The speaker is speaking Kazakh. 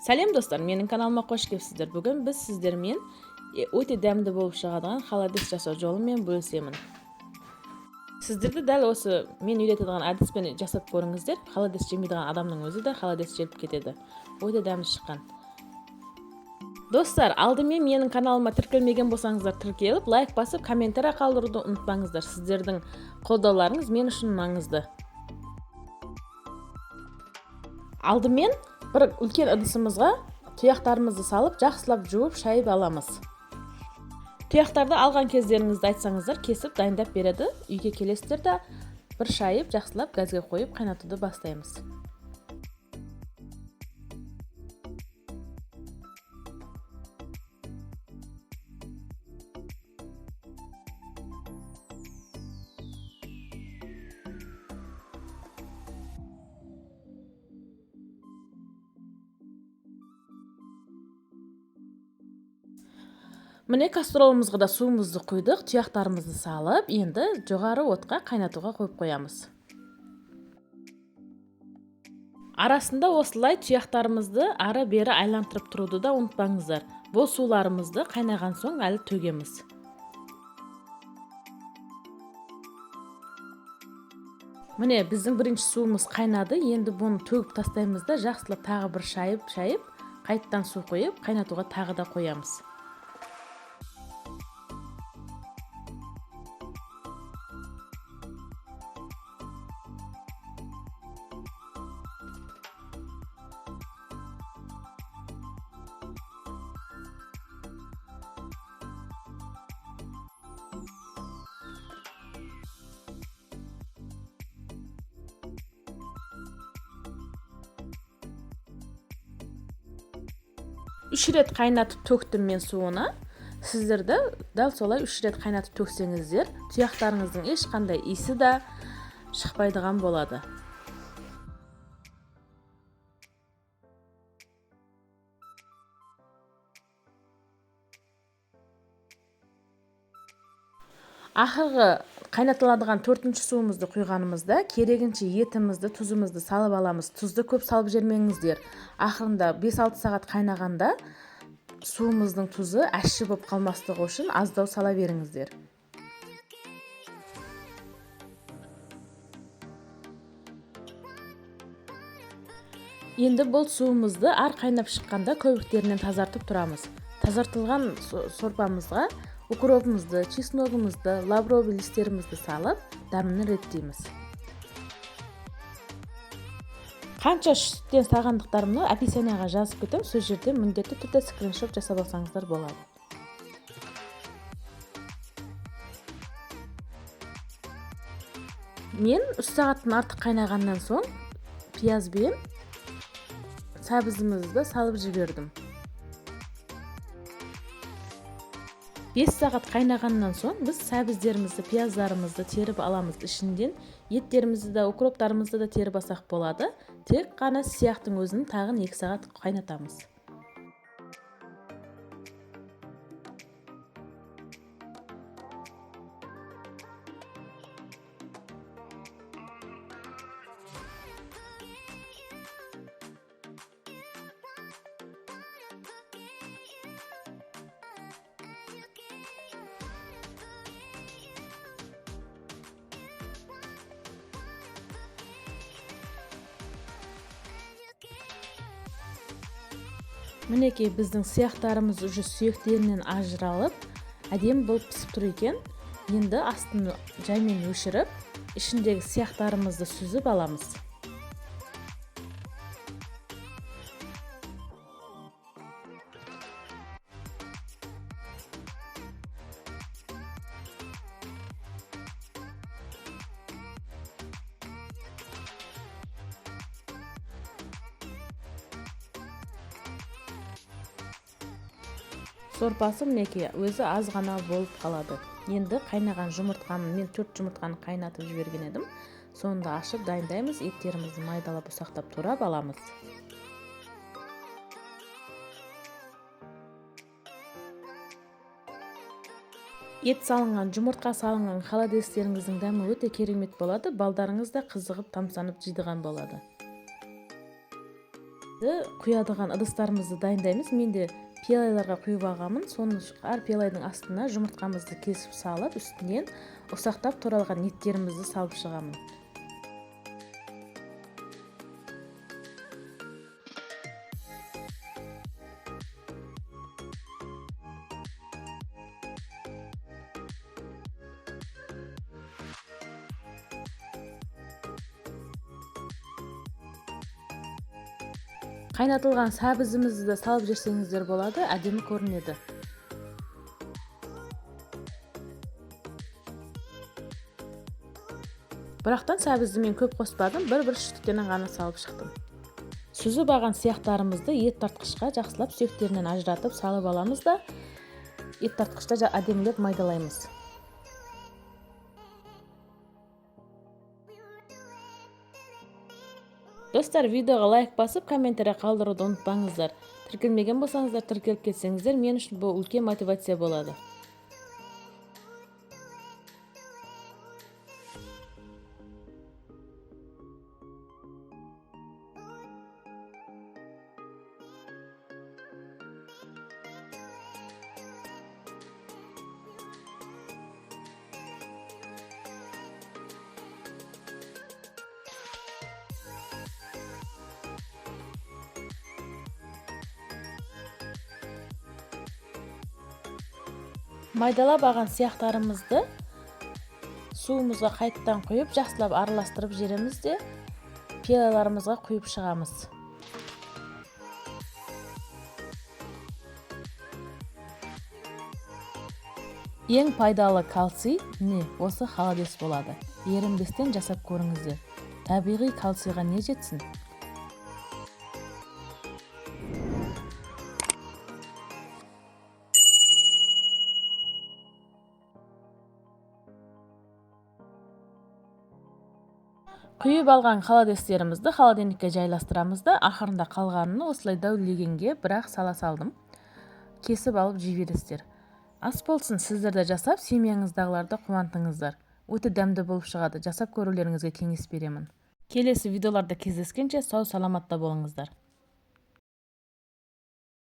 Сәлем достар, менің каналыма қош келіпсіздер. Бүгін біз сіздермен өте дәмді болып шығатын холодец жасау жолымен бөлісемін. Сіздерді дәл осы мен үйрететін әдіспен жасап көріңіздер. Холодец жемейдіған адамның өзі де холодец жеп кетеді. Өте дәмді шыққан. Достар, алдымен менің каналыма тіркелмеген болсаңыздар тіркеліп, лайк басып, комментарий қалдыруды ұмытпаңыздар. Сіздердің қолдауларыңыз мен үшін маңызды. Алдымен бір үлкен ыдысымызға тұяқтарымызды салып, жақсылап жуып, шайып аламыз. Тұяқтарды алған кездеріңізді айтсаңыздар, кесіп дайындап береді. Үйге келесіздер де бір шайып, жақсылап газға қойып, қайнатуды бастаймыз. Міне кастролымызға да суымызды құйдық, тұяқтарымызды салып, енді жоғары отқа қайнатуға қойып қоямыз. Арасында осылай тұяқтарымызды ары-бері айлантырып тұруды да ұмытпаңыздар. Бұл суларымызды қайнаған соң әлі төгеміз. Міне біздің бірінші суымыз қайнады, енді бұны төгіп тастаймыз да, жақсылап тағы бір шайып, қайттан су қойып, қайнатуға тағы да қоямыз. Үш рет қайнатып төктім мен суына. Сіздерді дәл солай 3 рет қайнатып төксеңіздер, тұяқтарыңыздың ешқандай иісі де шықпайдыған болады. Ақырғы қайнатыладыған 4-ші суымызды құйғанымызда керегінше етімізді, тұзымызды салып аламыз. Тұзды көп салып жермеңіздер. Ақырында 5-6 сағат қайнағанда суымыздың тұзы әші болып қалмастығы үшін аздау сала беріңіздер. Енді бұл суымызды ар қайнап шыққанда көбіктерінен тазартып тұрамыз. Тазартылған сорпамызға укропымызды, чесногымызды, лавровый листерімізді салып, дәмін реттейміз. Қанша сүттен сағандықтарымны описанияға жазып кетем, сол жерде міндетті түрде скриншот жасап алсаңыздар болады. Мен 3 сағаттан артық қайнағаннан соң пиязбен сәбізімізді салып жібердім. 5 сағат қайнағаннан соң біз сәбіздерімізді, пияздарымызды теріп аламыз. Ішінден еттерімізді де, укроптарымызды да теріп алсақ болады. Тек қана сияқтың өзін тағын 2 сағат қайнатамыз. Мінекей біздің сияқтарымыз уже сүйектерінен ажыралып, әдемі болып пісіп тұр екен. Енді астын жаймен өшіріп, ішіндегі сияқтарымызды сүзіп аламыз. Сорпасы мінекей өзі аз ғана болып қалады. Енді қайнаған жұмыртқаны, мен 4 жұмыртқаны қайнатып жіберген едім. Сонда ашып дайындаймыз, еттерімізді майдалап ұсақтап турап аламыз. Ет салынған, жұмыртқа салынған холодецтеріңіздің дәмі өте керемет болады. Балдарыңыз да қызығып тамсанып жейдіған болады. Құядыған ыдыстарымызды дайындаймыз. Менде пиалайларға құйып алғанмын. Соны әр пиалайдың астына жұмыртқамызды кесіп салып, үстінен ұсақтап туралған еттерімізді салып шығамын. Қайнатылған сәбізімізді де салып жесеңіздер болады, әдемі көрінеді. Бірақтан сәбізді мен көп қоспадым, бір шүтіктен ғана салып шықтым. Сүзіп алған сияқтарымызды ет тартқышқа жақсылап сүйектерінен ажыратып салып аламыз да, ет тартқышта әдемілеп майдалаймыз. Достар, видеоға лайк басып, комментария қалдыруды ұмытпаңыздар. Тіркелмеген болсаңыздар, тіркеліп кетсеңіздер, мен үшін бұл үлкен мотивация болады. Майдалап алған сияқтарымызды суымызға қайттан құйып, жақсылап араластырып жібереміз де пиалаларымызға құйып шығамыз. Ең пайдалы кальций не? Осы холодец болады. Ерінбестен жасап көріңіздер. Табиғи кальцийға не жетсін? Құйып алған холодецтерімізді холодильникке жайластырамыз да, ақырында қалғанын осылай дәулегенге бірақ сала салдым. Кесіп алып жей бересіздер. Ас болсын, сіздер де жасап, семьяңыздағыларды қуантыңыздар. Өте дәмді болып шығады. Жасап көрулеріңізге кеңес беремін. Келесі видеоларда кездескенше сау саламатта болыңыздар.